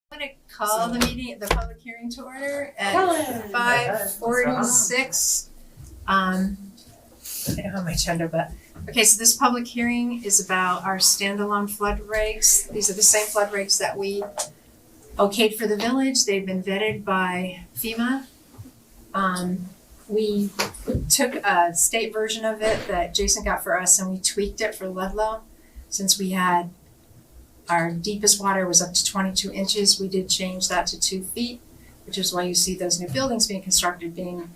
I'm going to call the public hearing to order at 5:46. I don't have my agenda, but okay, so this public hearing is about our standalone flood regs. These are the same flood regs that we okayed for the village. They've been vetted by FEMA. We took a state version of it that Jason got for us and we tweaked it for Ludlow. Since we had our deepest water was up to 22 inches, we did change that to 2 feet, which is why you see those new buildings being constructed being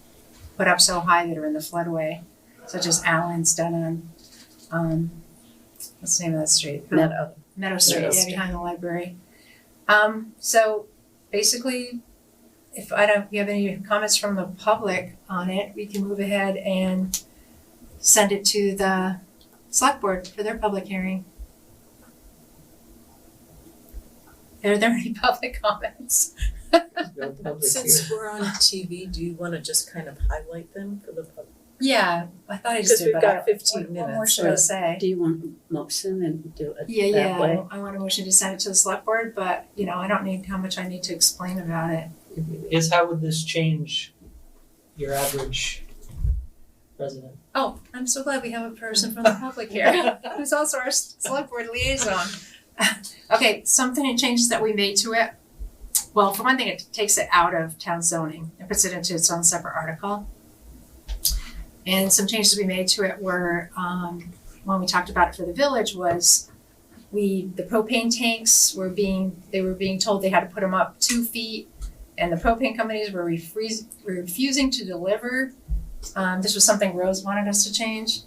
put up so high that are in the floodway, such as Allen's down on, what's the name of that street? Meadow Street, yeah, behind the library. So basically, if we have any comments from the public on it, we can move ahead and send it to the select board for their public hearing. Are there any public comments? Since we're on TV, do you wanna just kind of highlight them for the public? Yeah, I thought I just did, but Because we've got 15 what more minutes. should I say? Do you want a motion and do it Yeah, that way? I want a motion to send it to the select board, but I don't need how much I need to explain about it. How would this change your average resident? Oh, I'm so glad we have a person from the public here, who's also our select board liaison. Okay, something changes that we made to it. Well, for one thing, it takes it out of town zoning and puts it into its own separate article. And some changes we made to it were, when we talked about it for the village, was the propane tanks were being told they had to put them up 2 feet, and the propane companies were refusing to deliver. This was something Rose wanted us to change,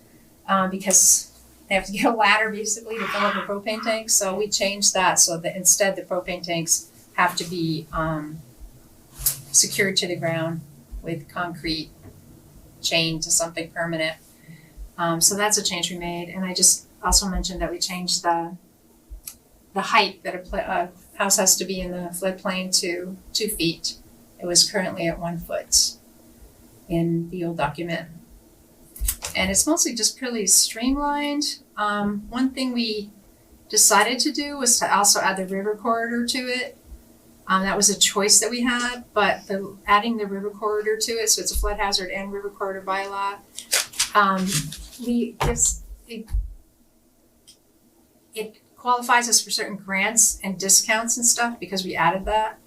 because they have to get a ladder basically to fill up a propane tank. So we changed that so that instead the propane tanks have to be secured to the ground with concrete chained to something permanent. So that's a change we made. And I just also mentioned that we changed the height that a house has to be in the floodplain to 2 feet. It was currently at 1 foot in the old document. And it's mostly just pretty streamlined. One thing we decided to do was to also add the river corridor to it. That was a choice that we had, but adding the river corridor to it, so it's a flood hazard and river corridor bylaw, it qualifies us for certain grants and discounts and stuff because we added that,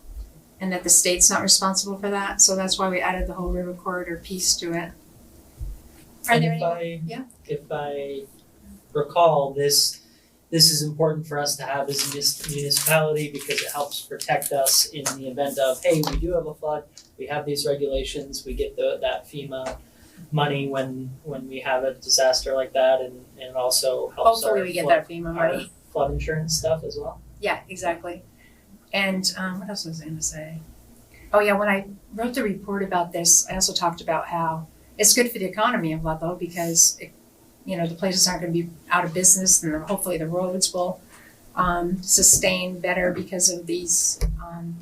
and that the state's not responsible for that, so that's why we added the whole river corridor piece to it. Are there any? Yeah. If I recall, this is important for us to have as a municipality because it helps protect us in the event of, hey, we do have a flood, we have these regulations, we get that FEMA money when we have a disaster like that, and it also helps hopefully we get that FEMA money. Flood insurance stuff as well. Yeah, exactly. And what else was I gonna say? Oh yeah, when I wrote the report about this, I also talked about how it's good for the economy of Ludlow because the places aren't gonna be out of business, and hopefully the roads will sustain better because of these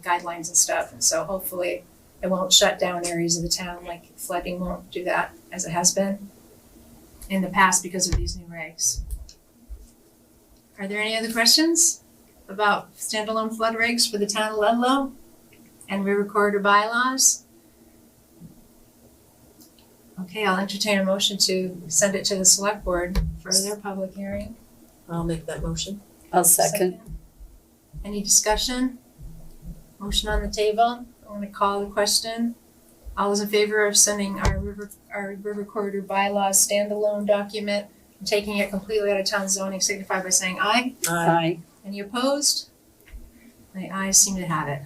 guidelines and stuff. And so hopefully it won't shut down areas of the town, like flooding won't do that as it has been in the past because of these new regs. Are there any other questions about standalone flood regs for the town of Ludlow and river corridor bylaws? Okay, I'll entertain a motion to send it to the select board for their public hearing. I'll make that motion. I'll second. Any discussion? Motion on the table. I'm gonna call the question. All those in favor of sending our river corridor bylaws standalone document and taking it completely out of town zoning signify by saying aye. Aye. Any opposed? The ayes seem to have it.